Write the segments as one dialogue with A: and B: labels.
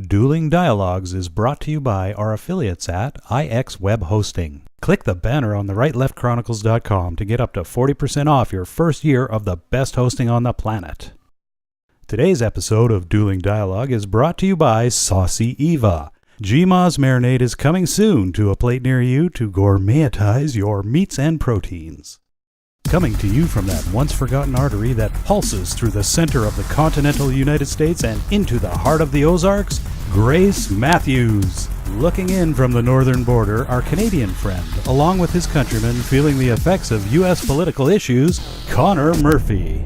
A: Dueling Dialogues is brought to you by our affiliates at IX Web Hosting. Click the banner on the rightleftchronicles.com to get up to 40% off your first year of the best hosting on the planet. Today's episode of Dueling Dialogue is brought to you by Saucy Eva. GMA's marinade is coming soon to a plate near you to gourmetize your meats and proteins. Coming to you from that once-forgotten artery that pulses through the center of the continental United States and into the heart of the Ozarks, Grace Matthews. Looking in from the northern border, our Canadian friend, along with his countrymen feeling the effects of U.S. political issues, Connor Murphy.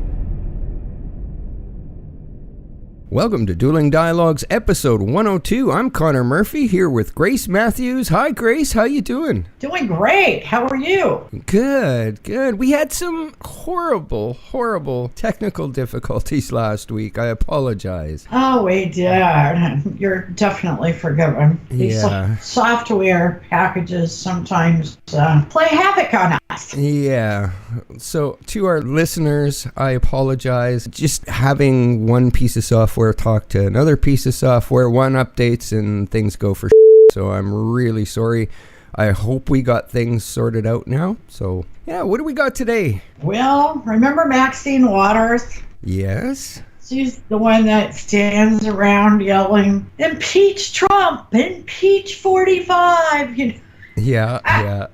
B: Welcome to Dueling Dialogues, episode 102. I'm Connor Murphy, here with Grace Matthews. Hi, Grace. How you doing?
C: Doing great. How are you?
B: Good. We had some horrible technical difficulties last week. I apologize.
C: Oh, we did. You're definitely forgiven. These software packages sometimes play havoc on us.
B: Yeah. So, to our listeners, I apologize. Just having one piece of software talk to another piece of software, one updates and things go for so I'm really sorry. I hope we got things sorted out now. So, yeah, what do we got today?
C: Well, remember Maxine Waters?
B: Yes.
C: She's the one that stands around yelling, "Impeach Trump! Impeach 45!" You know?
B: Yeah.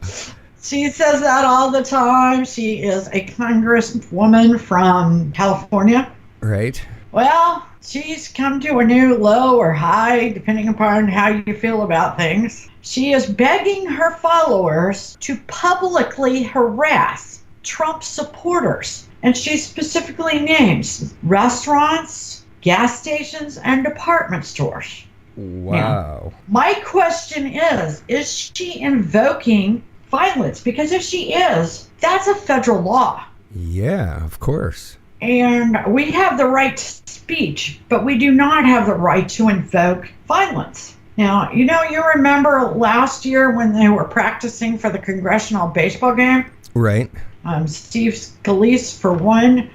C: She says that all the time. She is a congresswoman from California.
B: Right.
C: Well, she's come to a new low or high, depending upon how you feel about things. She is begging her followers to publicly harass Trump supporters. And she specifically names restaurants, gas stations, and department stores.
B: Wow.
C: Now, my question is she invoking violence? Because if she is, that's a federal law.
B: Yeah, of course.
C: And we have the right to speech, but we do not have the right to invoke violence. Now, you remember last year when they were practicing for the congressional baseball game?
B: Right.
C: Steve Scalise, for one,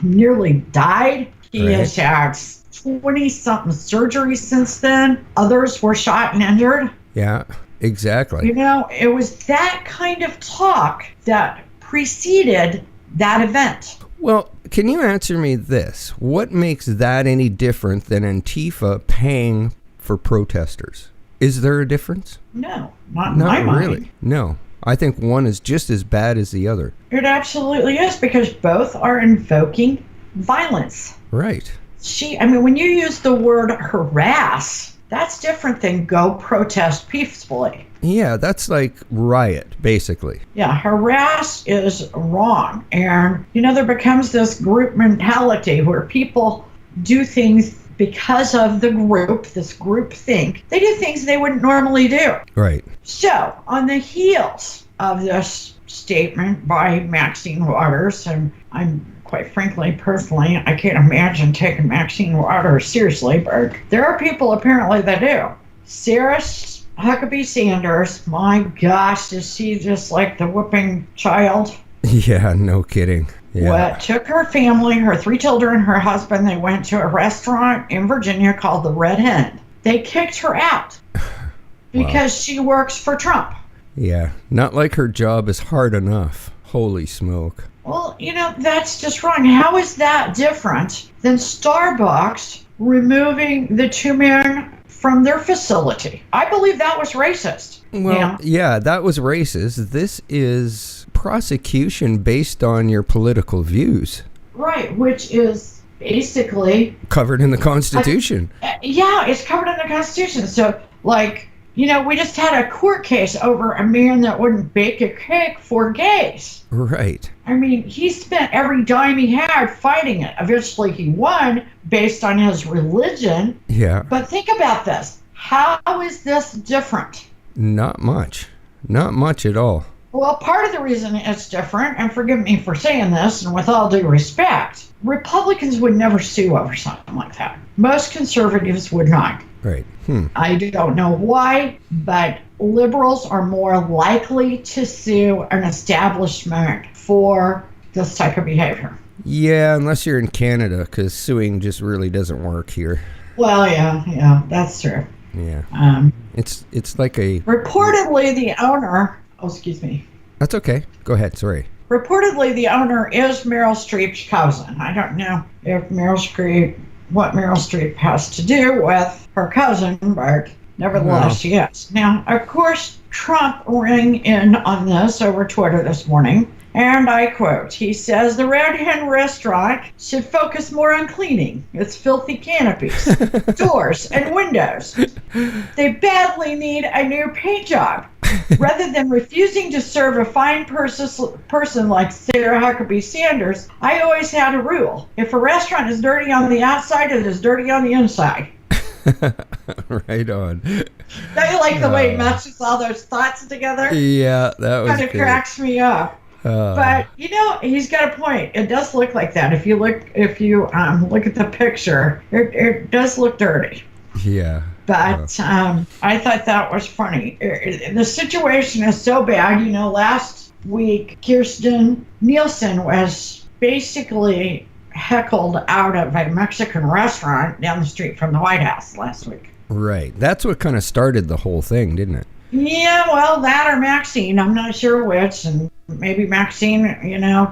C: nearly died. He has had 20-something surgeries since then. Others were shot and injured.
B: Yeah, exactly.
C: It was that kind of talk that preceded that event.
B: Well, can you answer me this? What makes that any different than Antifa paying for protesters? Is there a difference?
C: No, not in my mind.
B: Really. No. I think one is just as bad as the other.
C: It absolutely is, because both are invoking violence.
B: Right.
C: When you use the word harass, that's different than go protest peacefully.
B: Yeah, that's like riot, basically.
C: Yeah, harass is wrong. And, there becomes this group mentality where people do things because of the group, this group think. They do things they wouldn't normally do.
B: Right.
C: So, on the heels of this statement by Maxine Waters, and quite frankly, personally, I can't imagine taking Maxine Waters seriously, but there are people apparently that do. Sarah Huckabee Sanders, my gosh, is she just like the whooping child?
B: Yeah, no kidding. Yeah.
C: Took her family, her 3 children, her husband, they went to a restaurant in Virginia called the Red Hen. They kicked her out because she works for Trump.
B: Yeah, not like her job is hard enough. Holy smoke.
C: Well, that's just wrong. How is that different than Starbucks removing the 2 men from their facility? I believe that was racist.
B: Well, yeah, that was racist. This is prosecution based on your political views.
C: Right, which is basically
B: covered in the Constitution.
C: It's covered in the Constitution. So, we just had a court case over a man that wouldn't bake a cake for gays.
B: Right.
C: He spent every dime he had fighting it. Eventually he won based on his religion.
B: Yeah.
C: But think about this. How is this different?
B: Not much. Not much at all.
C: Well, part of the reason it's different, and forgive me for saying this, and with all due respect, Republicans would never sue over something like that. Most conservatives would not.
B: Right.
C: I don't know why, but liberals are more likely to sue an establishment for this type of behavior.
B: Yeah, unless you're in Canada, because suing just really doesn't work here.
C: Well, yeah, that's true.
B: Yeah.
C: Um,
B: It's like a...
C: reportedly, the owner. Oh, excuse me.
B: That's okay. Go ahead. Sorry.
C: Reportedly, the owner is Meryl Streep's cousin. I don't know if what Meryl Streep has to do with her cousin, but nevertheless, she is. Now, of course, Trump rang in on this over Twitter this morning, and I quote, he says, the Red Hen restaurant should focus more on cleaning its filthy canopies, doors, and windows. They badly need a new paint job. Rather than refusing to serve a fine person like Sarah Huckabee Sanders, I always had a rule. If a restaurant is dirty on the outside, it is dirty on the inside.
B: Right on.
C: Don't you like the way he meshes all those thoughts together?
B: Yeah, that was
C: Kind of cracks me up. But he's got a point. It does look like that. If you look at the picture, it does look dirty.
B: Yeah.
C: But I thought that was funny. The situation is so bad. Last week, Kirstjen Nielsen was basically heckled out of a Mexican restaurant down the street from the White House last week.
B: Right. That's what kind of started the whole thing, didn't it?
C: Yeah, well, that or Maxine. I'm not sure which. And maybe Maxine,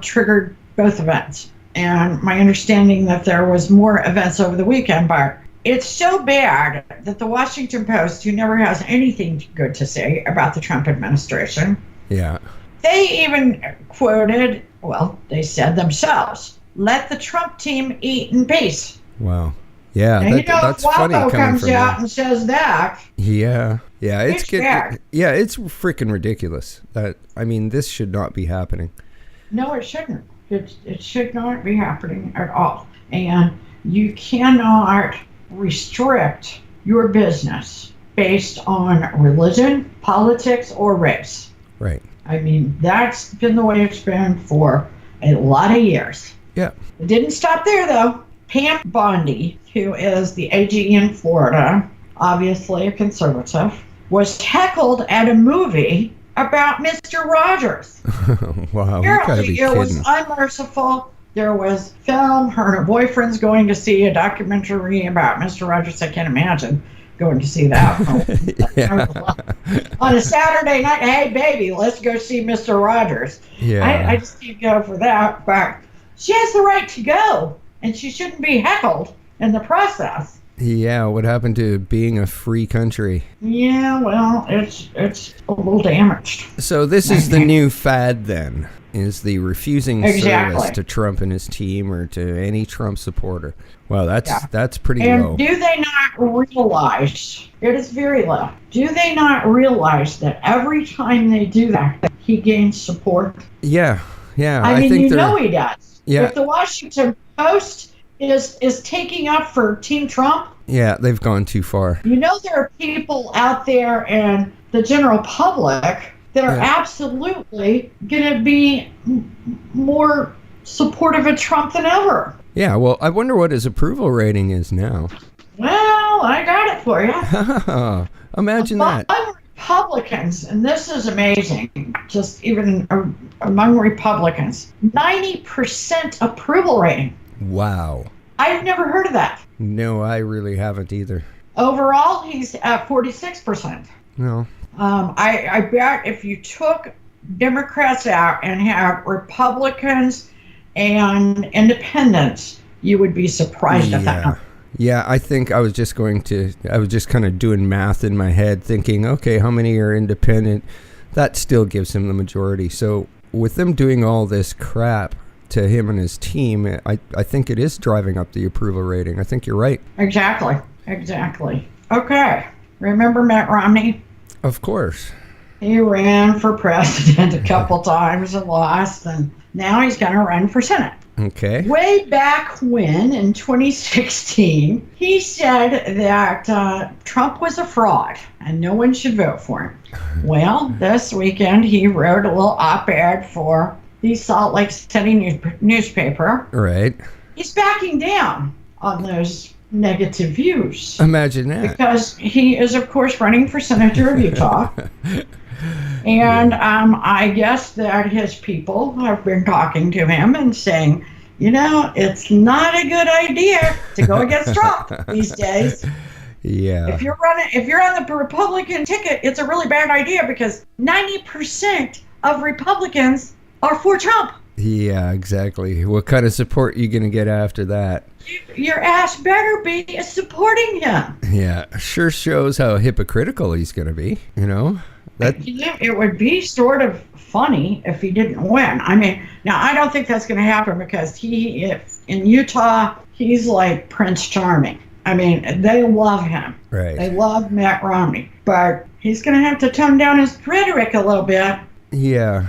C: triggered both events. And my understanding that there was more events over the weekend, but it's so bad that the Washington Post, who never has anything good to say about the Trump administration, they even quoted, they said themselves, let the Trump team eat in peace.
B: Wow. Yeah,
C: and
B: that's funny coming
C: comes
B: from
C: out
B: them.
C: and says that.
B: Yeah, it's
C: bad.
B: Yeah, it's freaking ridiculous. This should not be happening.
C: No, it shouldn't. It should not be happening at all. And you cannot restrict your business based on religion, politics, or race.
B: Right.
C: That's been the way it's been for a lot of years.
B: Yeah.
C: It didn't stop there, though. Pam Bondi, who is the AG in Florida, obviously a conservative, was heckled at a movie about Mr. Rogers.
B: Wow,
C: Apparently, it was unmerciful. There was film. Her and her boyfriend's going to see a documentary about Mr. Rogers. I can't imagine going to see that. On a Saturday night, hey, baby, let's go see Mr. Rogers.
B: Yeah.
C: I just can't go for that. But she has the right to go, and she shouldn't be heckled in the process.
B: Yeah, what happened to being a free country?
C: Yeah, well, it's a little damaged.
B: So this is the new fad then, is the refusing service to Trump and his team or to any Trump supporter. Wow, that's pretty low.
C: And do they not realize, it is very low, do they not realize that every time they do that, he gains support?
B: Yeah.
C: I think he does.
B: Yeah.
C: If the Washington Post is taking up for Team Trump.
B: Yeah, they've gone too far.
C: There are people out there in the general public that are absolutely going to be more supportive of Trump than ever.
B: Yeah, well, I wonder what his approval rating is now.
C: Well, I got it for you.
B: Imagine that.
C: Republicans, and this is amazing, just even among Republicans, 90% approval rating.
B: Wow.
C: I've never heard of that.
B: No, I really haven't either.
C: Overall, he's at 46%.
B: No.
C: I bet if you took Democrats out and have Republicans and independents, you would be surprised at that number.
B: Yeah, I think I was just kind of doing math in my head, thinking, okay, how many are independent? That still gives him the majority. So with them doing all this crap to him and his team, I think it is driving up the approval rating. I think you're right. Exactly.
C: Okay. Remember Mitt Romney?
B: Of course.
C: He ran for president a couple times and lost, and now he's going to run for Senate.
B: Okay.
C: Way back when, in 2016, he said that Trump was a fraud and no one should vote for him. Well, this weekend he wrote a little op-ed for the Salt Lake City newspaper.
B: Right.
C: He's backing down on those negative views.
B: Imagine that.
C: Because he is, of course, running for Senator of Utah. And I guess that his people have been talking to him and saying, it's not a good idea to go against Trump these days.
B: Yeah.
C: If you're on the Republican ticket, it's a really bad idea because 90% of Republicans are for Trump.
B: Yeah, exactly. What kind of support are you going to get after that?
C: Your ass better be supporting him.
B: Yeah, sure shows how hypocritical he's going to be,
C: It would be sort of funny if he didn't win. I mean, now I don't think that's going to happen because in Utah, he's like Prince Charming. I mean, they love him.
B: Right.
C: They love Mitt Romney. But he's going to have to tone down his rhetoric a little bit.
B: Yeah.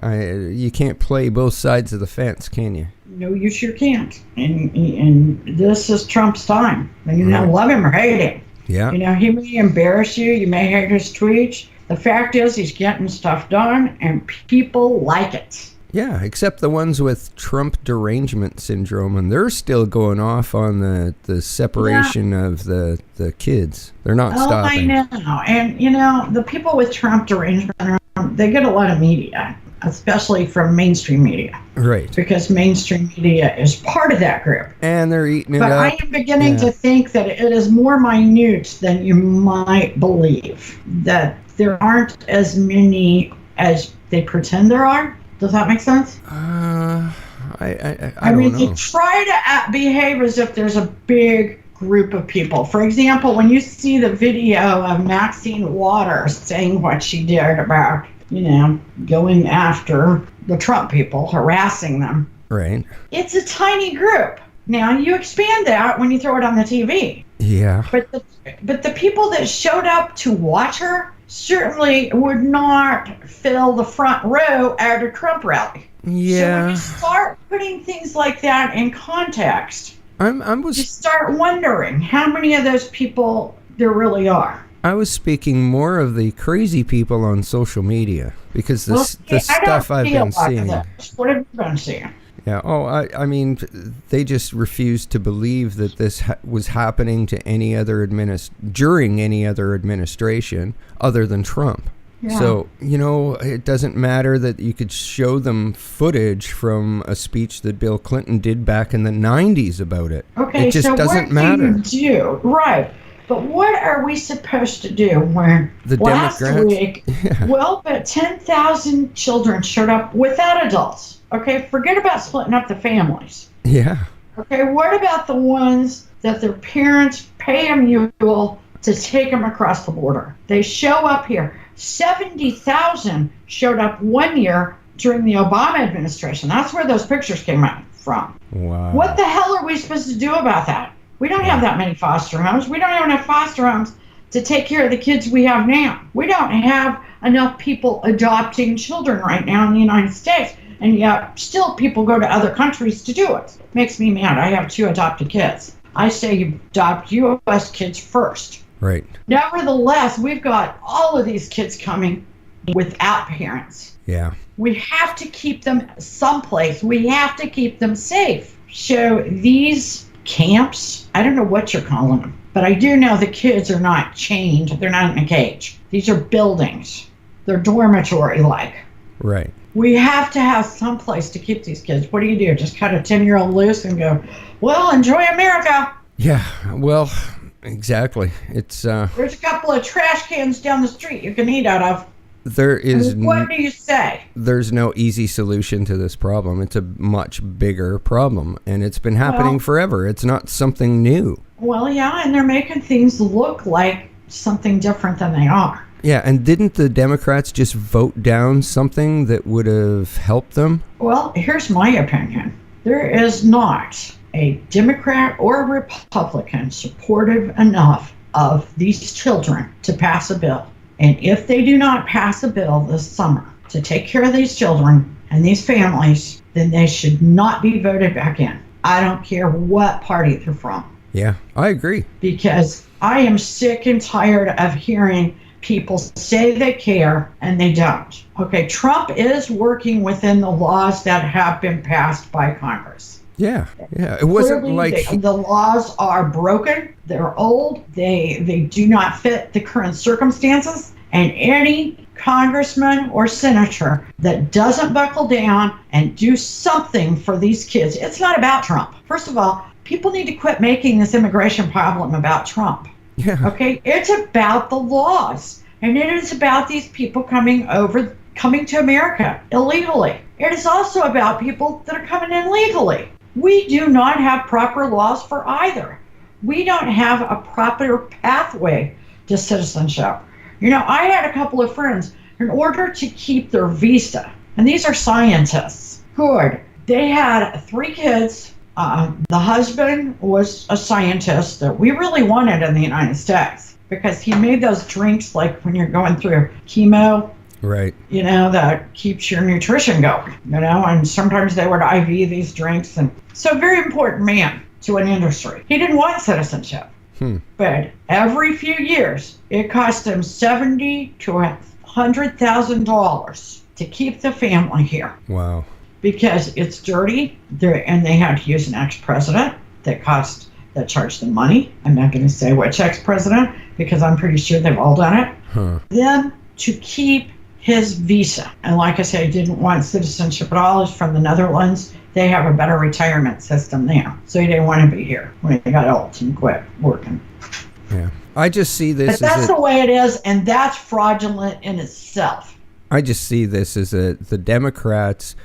B: You can't play both sides of the fence, can you?
C: No, you sure can't. And this is Trump's time. And love him or hate him.
B: Yeah.
C: He may embarrass you. You may hate his tweets. The fact is he's getting stuff done, and people like it.
B: Yeah, except the ones with Trump derangement syndrome, and they're still going off on the separation of the kids. They're not stopping.
C: I know. And, the people with Trump derangement syndrome, they get a lot of media, especially from mainstream media.
B: Right.
C: Because mainstream media is part of that group.
B: And they're eating it
C: up. But I am beginning to think that it is more minute than you might believe, that there aren't as many as they pretend there are. Does that make sense?
B: I
C: mean,
B: don't know.
C: they try to behave as if there's a big group of people. For example, when you see the video of Maxine Waters saying what she did about, going after the Trump people, harassing them.
B: Right.
C: It's a tiny group. Now, you expand that when you throw it on the TV.
B: Yeah.
C: But the people that showed up to watch her certainly would not fill the front row at a Trump rally.
B: Yeah.
C: So when you start putting things like that in context, you start wondering how many of those people there really are.
B: I was speaking more of the crazy people on social media because the stuff I've been seeing.
C: What have you been seeing?
B: Yeah. Oh, I mean, they just refused to believe that this was happening to during any other administration other than Trump. Yeah. So, it doesn't matter that you could show them footage from a speech that Bill Clinton did back in the 90s about it.
C: Okay,
B: it just
C: so
B: doesn't
C: what
B: matter.
C: Do you do? Right. But what are we supposed to do when last week, but 10,000 children showed up without adults? Okay, forget about splitting up the families.
B: Yeah.
C: Okay, what about the ones that their parents pay a mule to take them across the border? They show up here. 70,000 showed up one year during the Obama administration. That's where those pictures came out from.
B: Wow.
C: What the hell are we supposed to do about that? We don't have that many foster homes. We don't even have foster homes to take care of the kids we have now. We don't have enough people adopting children right now in the United States. And yet, still people go to other countries to do it. Makes me mad. I have 2 adopted kids. I say you adopt U.S. kids first.
B: Right.
C: Nevertheless, we've got all of these kids coming without parents.
B: Yeah.
C: We have to keep them someplace. We have to keep them safe. So these camps, I don't know what you're calling them, but I do know the kids are not chained. They're not in a cage. These are buildings. They're dormitory-like.
B: Right.
C: We have to have some place to keep these kids. What do? Just cut a 10-year-old loose and go, well, enjoy America.
B: Yeah, well, exactly. It's
C: there's a couple of trash cans down the street you can eat out of.
B: There is.
C: What do you say?
B: There's no easy solution to this problem. It's a much bigger problem, and it's been happening forever. It's not something new.
C: Well, yeah, and they're making things look like something different than they are.
B: Yeah, and didn't the Democrats just vote down something that would have helped them?
C: Well, here's my opinion. There is not a Democrat or Republican supportive enough of these children to pass a bill. And if they do not pass a bill this summer to take care of these children and these families, then they should not be voted back in. I don't care what party they're from.
B: Yeah, I agree.
C: Because I am sick and tired of hearing people say they care and they don't. Okay, Trump is working within the laws that have been passed by Congress.
B: Yeah. It wasn't
C: clearly, the laws are broken. They're old. They do not fit the current circumstances. And any congressman or senator that doesn't buckle down and do something for these kids. It's not about Trump. First of all, people need to quit making this immigration problem about Trump.
B: Yeah.
C: Okay? It's about the laws. And it is about these people coming to America illegally. It is also about people that are coming in legally. We do not have proper laws for either. We don't have a proper pathway to citizenship. You know, I had a couple of friends, in order to keep their visa, and these are scientists, good. They had 3 kids. The husband was a scientist that we really wanted in the United States because he made those drinks like when you're going through chemo,
B: Right.
C: you know, that keeps your nutrition going, you know, and sometimes they would IV these drinks. And so very important man to an industry. He didn't want citizenship. But every few years, it cost him $70,000 to $100,000 to keep the family here.
B: Wow.
C: Because it's dirty, and they had to use an ex-president that charged them money. I'm not going to say which ex-president because I'm pretty sure they've all done it. Then to keep his visa, and like I said, he didn't want citizenship at all. He's from the Netherlands. They have a better retirement system there. So he didn't want to be here when he got old and quit working.
B: Yeah. I just see this
C: But that's the way it is, and that's fraudulent in itself.
B: I just see this as the Democrats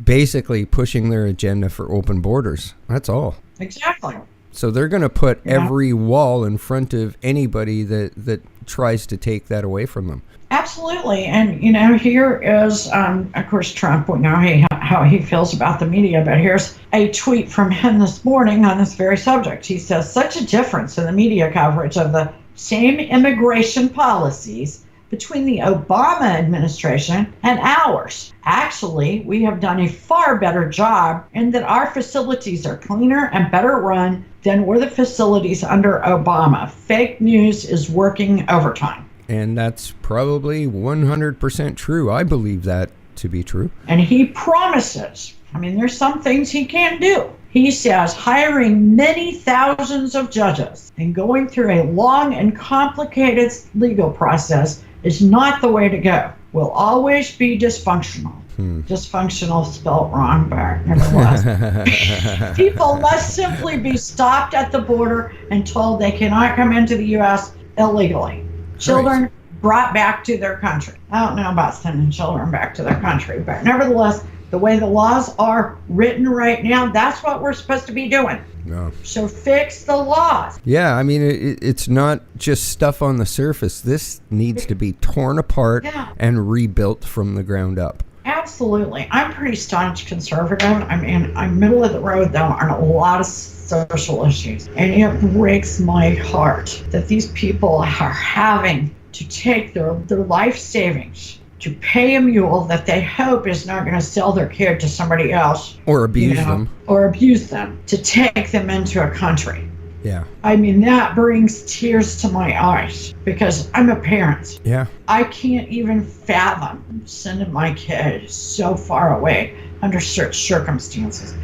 B: basically pushing their agenda for open borders. That's all.
C: Exactly.
B: So they're going to put every wall in front of anybody that tries to take that away from them.
C: Absolutely. And, you know, here is, of course, Trump. We know how he feels about the media, but here's a tweet from him this morning on this very subject. He says, such a difference in the media coverage of the same immigration policies between the Obama administration and ours. Actually, we have done a far better job in that our facilities are cleaner and better run than were the facilities under Obama. Fake news is working overtime.
B: And that's probably 100% true. I believe that to be true.
C: And he promises, I mean, there's some things he can't do. He says hiring many thousands of judges and going through a long and complicated legal process is not the way to go. Will always be dysfunctional. Dysfunctional spelled wrong, but nevertheless. People must simply be stopped at the border and told they cannot come into the U.S. illegally. Children brought back to their country. I don't know about sending children back to their country, but nevertheless, the way the laws are written right now, that's what we're supposed to be doing.
B: No.
C: So fix the laws.
B: Yeah, I mean, it's not just stuff on the surface. This needs to be torn apart and rebuilt from the ground up.
C: Absolutely. I'm pretty staunch conservative. I mean, I'm middle of the road, though, on a lot of social issues. And it breaks my heart that these people are having to take their life savings to pay a mule that they hope is not going to sell their kid to somebody else.
B: Or abuse them.
C: Or abuse them to take them into a country.
B: Yeah.
C: I mean, that brings tears to my eyes because I'm a parent.
B: Yeah.
C: I can't even fathom sending my kid so far away under such circumstances.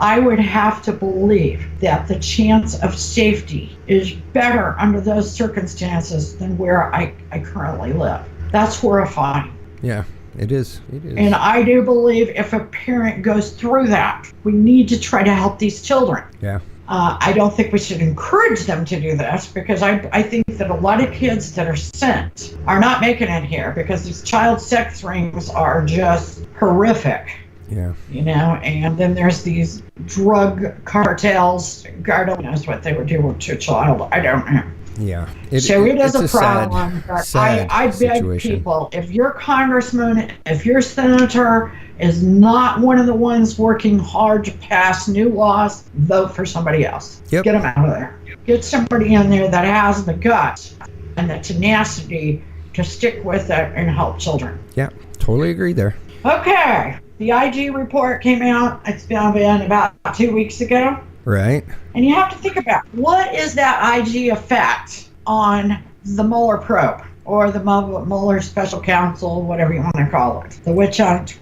C: I would have to believe that the chance of safety is better under those circumstances than where I currently live. That's horrifying.
B: Yeah, it is. It is.
C: And I do believe if a parent goes through that, we need to try to help these children.
B: Yeah.
C: I don't think we should encourage them to do this because I think that a lot of kids that are sent are not making it here because these child sex rings are just horrific.
B: Yeah.
C: You know, and then there's these drug cartels. God knows what they would do to a child. I don't know.
B: Yeah.
C: So it is a problem.
B: Sad
C: I beg
B: situation.
C: people, if your congressman, if your senator is not one of the ones working hard to pass new laws, vote for somebody else.
B: Yep.
C: Get them out of there. Get somebody in there that has the guts and the tenacity to stick with it and help children.
B: Yeah, totally agree there.
C: Okay. The IG report came out. It's been about 2 weeks ago.
B: Right.
C: And you have to think about what is that IG effect on the Mueller probe? or the Mueller special counsel, whatever you want to call it, the witch hunt,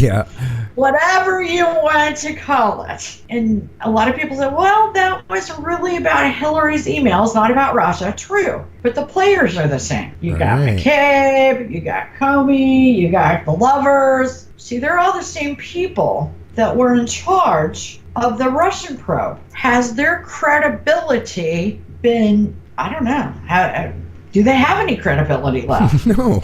B: Yeah.
C: whatever you want to call it. And a lot of people say, well, that was really about Hillary's emails, not about Russia. True. But the players are the same. You got
B: Right.
C: McCabe, you got Comey, you got the lovers. See, they're all the same people that were in charge of the Russian probe. Has their credibility been, I don't know, do they have any credibility left?
B: No,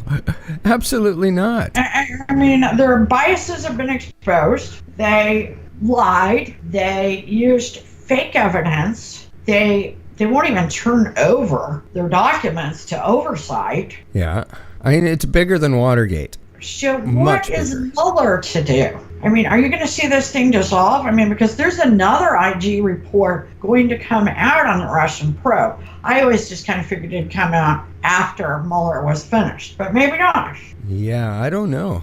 B: absolutely not.
C: I mean, their biases have been exposed. They lied. They used fake evidence. They won't even turn over their documents to oversight.
B: Yeah. I mean, it's bigger than Watergate.
C: So
B: Much
C: what is
B: bigger.
C: Mueller to do? I mean, are you going to see this thing dissolve? I mean, because there's another IG report going to come out on the Russian probe. I always just kind of figured it'd come out after Mueller was finished, but maybe not.
B: Yeah, I don't know.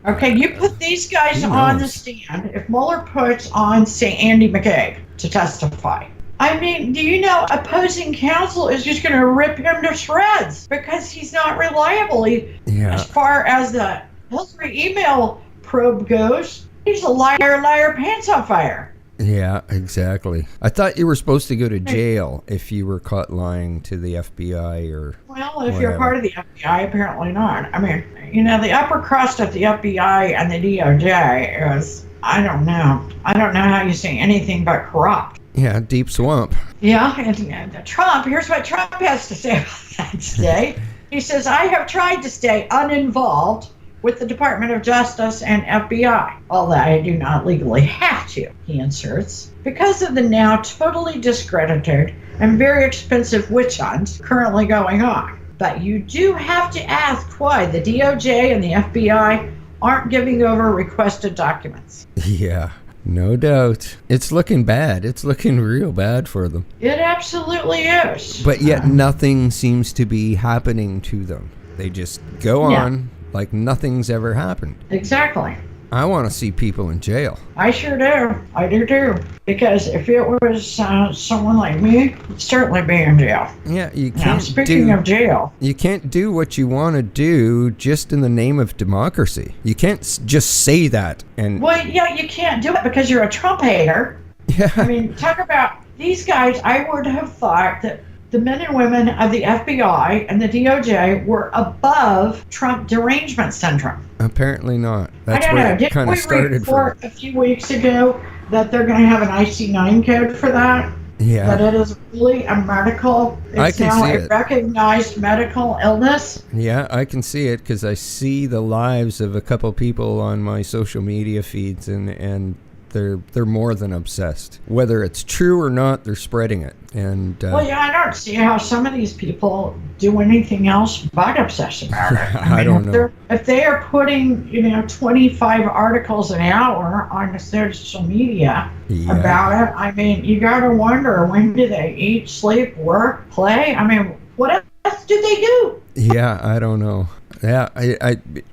C: Okay, you put these guys
B: Who
C: on the
B: knows?
C: stand. If Mueller puts on, say, Andy McCabe to testify, I mean, do you know opposing counsel is just going to rip him to shreds because he's not reliable.
B: Yeah.
C: As far as the Hillary email probe goes, he's a liar, liar, pants on fire.
B: Yeah, exactly. I thought you were supposed to go to jail if you were caught lying to the FBI or...
C: Well, if
B: whatever.
C: you're part of the FBI, apparently not. I mean, you know, the upper crust of the FBI and the DOJ is, I don't know. I don't know how you say anything but corrupt.
B: Yeah, deep swamp.
C: Yeah, and Trump, here's what Trump has to say about that today. He says, I have tried to stay uninvolved with the Department of Justice and FBI, although I do not legally have to, he inserts, because of the now totally discredited and very expensive witch hunt currently going on. But you do have to ask why the DOJ and the FBI aren't giving over requested documents.
B: Yeah, no doubt. It's looking bad. It's looking real bad for them.
C: It absolutely is.
B: But yet nothing seems to be happening to them. They just go
C: Yeah.
B: on like nothing's ever happened.
C: Exactly.
B: I want to see people in jail.
C: I sure do. I do too. Because if it was someone like me, I'd certainly be in jail.
B: Yeah, you
C: Now,
B: can't
C: speaking of jail,
B: You can't do what you want to do just in the name of democracy. You can't just say that and
C: well, yeah, you can't do it because you're a Trump hater.
B: yeah.
C: I mean, talk about these guys. I would have thought that the men and women of the FBI and the DOJ were above Trump derangement syndrome.
B: Apparently not. That's
C: I don't
B: where
C: know.
B: it
C: Didn't
B: kind
C: we
B: of started from.
C: report a few weeks ago that they're going to have an IC9 code for that? That
B: Yeah,
C: it is really a medical,
B: I
C: it's
B: can
C: now
B: see
C: a
B: it.
C: recognized medical illness.
B: yeah, I can see it because I see the lives of a couple people on my social media feeds, and they're more than obsessed. Whether it's true or not, they're spreading it. And
C: Well, yeah, I don't see how some of these people do anything else but obsess about it.
B: I don't know.
C: If they are putting, 25 articles an hour on the social media
B: Yeah.
C: about it, I mean, you got to wonder, when do they eat, sleep, work, play? I mean, what else do they do?
B: Yeah, I don't know. Yeah,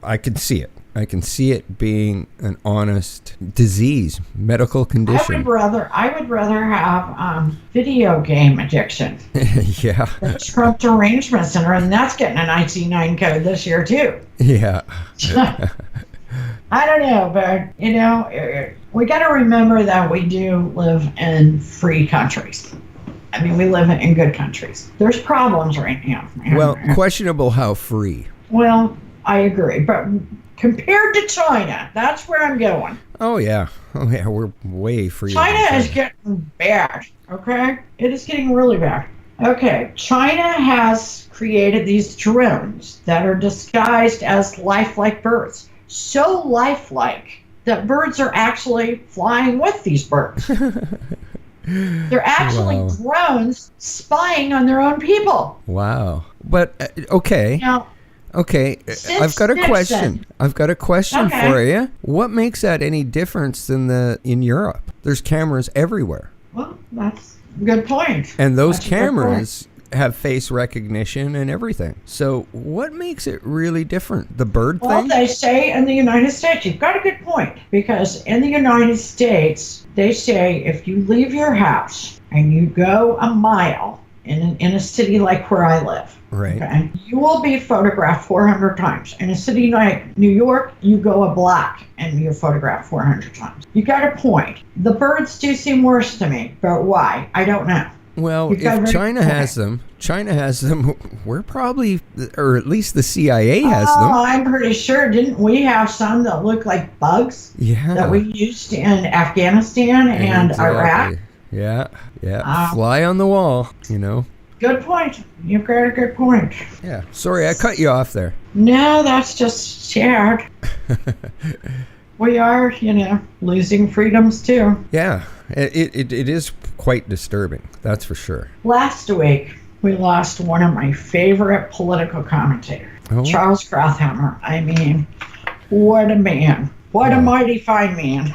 B: I can see it. I can see it being an honest disease, medical
C: I
B: condition.
C: would rather have video game addiction.
B: Yeah,
C: The Trump derangement center, and that's getting an IC9 code this year too.
B: yeah,
C: I don't know, but we got to remember that we do live in free countries. I mean, we live in good countries. There's problems right now.
B: Well, questionable how free.
C: Well, I agree, but compared to China, that's where I'm going.
B: Oh yeah, we're way freer.
C: China
B: than
C: is getting bad, okay? It is getting really bad. Okay, China has created these drones that are disguised as lifelike birds. So lifelike that birds are actually flying with these birds. They're actually
B: Wow.
C: drones spying on their own people.
B: Wow. But okay.
C: Now,
B: Okay,
C: Since
B: I've got a
C: Nixon.
B: question. I've got a question
C: Okay.
B: for you. What makes that any difference than in Europe? There's cameras everywhere.
C: well, that's a good point.
B: And those
C: That's a good
B: cameras have face recognition and everything. So what makes it really different? The bird
C: Well,
B: thing?
C: they say in the United States, you've got a good point, because in the United States, they say if you leave your house and you go a mile, in a city like where I live.
B: Right.
C: Okay. You will be photographed 400 times. In a city like New York, you go a block and you're photographed 400 times. You got a point. The birds do seem worse to me, but why? I don't know.
B: Well, if China has them, we're probably, or at least the CIA has them.
C: Oh, I'm pretty sure. Didn't we have some that look like bugs?
B: Yeah.
C: That we used in Afghanistan and Iraq?
B: Yeah. Fly on the wall,
C: Good point. You've got a good point.
B: Yeah. Sorry, I cut you off there.
C: No, that's just sad. We are, losing freedoms too.
B: Yeah, it is quite disturbing. That's for sure.
C: Last week, we lost one of my favorite political commentators, Charles Krauthammer. I mean, what a man. What a mighty fine man.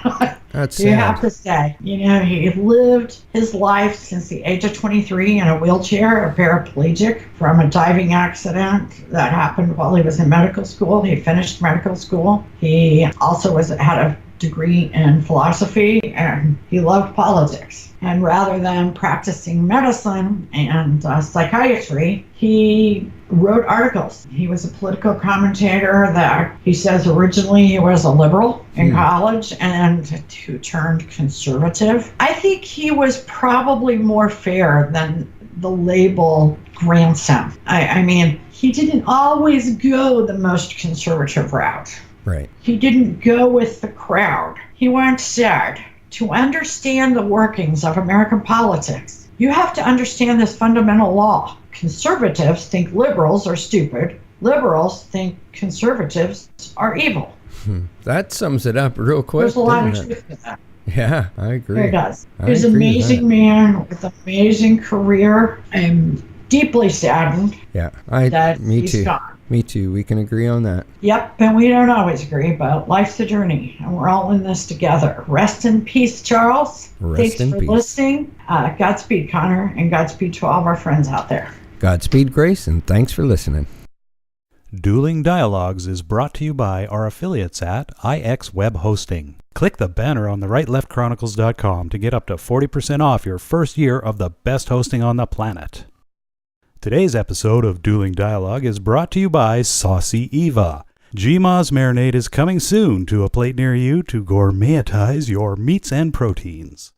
B: That's
C: you have to say. He lived his life since the age of 23 in a wheelchair, a paraplegic, from a diving accident that happened while he was in medical school. He finished medical school. He also had a degree in philosophy, and he loved politics. And rather than practicing medicine and psychiatry, he wrote articles. He was a political commentator that he says originally he was a liberal in college and who turned conservative. I think he was probably more fair than the label grandson. I mean, he didn't always go the most conservative route.
B: Right.
C: He didn't go with the crowd. He once said, to understand the workings of American politics, you have to understand this fundamental law. Conservatives think liberals are stupid. Liberals think conservatives are evil.
B: That sums it up real quick.
C: There's a lot of truth to that.
B: Yeah, I agree.
C: It does. He's an amazing man with an amazing career. I'm deeply saddened that he's gone.
B: Me too. We can agree on that.
C: Yep, and we don't always agree, but life's a journey, and we're all in this together. Rest in peace, Charles. Thanks for listening. Godspeed, Connor, and Godspeed to all of our friends out there.
B: Godspeed, Grace, and thanks for listening.
A: Dueling Dialogues is brought to you by our affiliates at IX Web Hosting. Click the banner on the rightleftchronicles.com to get up to 40% off your first year of the best hosting on the planet. Today's episode of Dueling Dialogue is brought to you by Saucy Eva. GMA's marinade is coming soon to a plate near you to gourmetize your meats and proteins.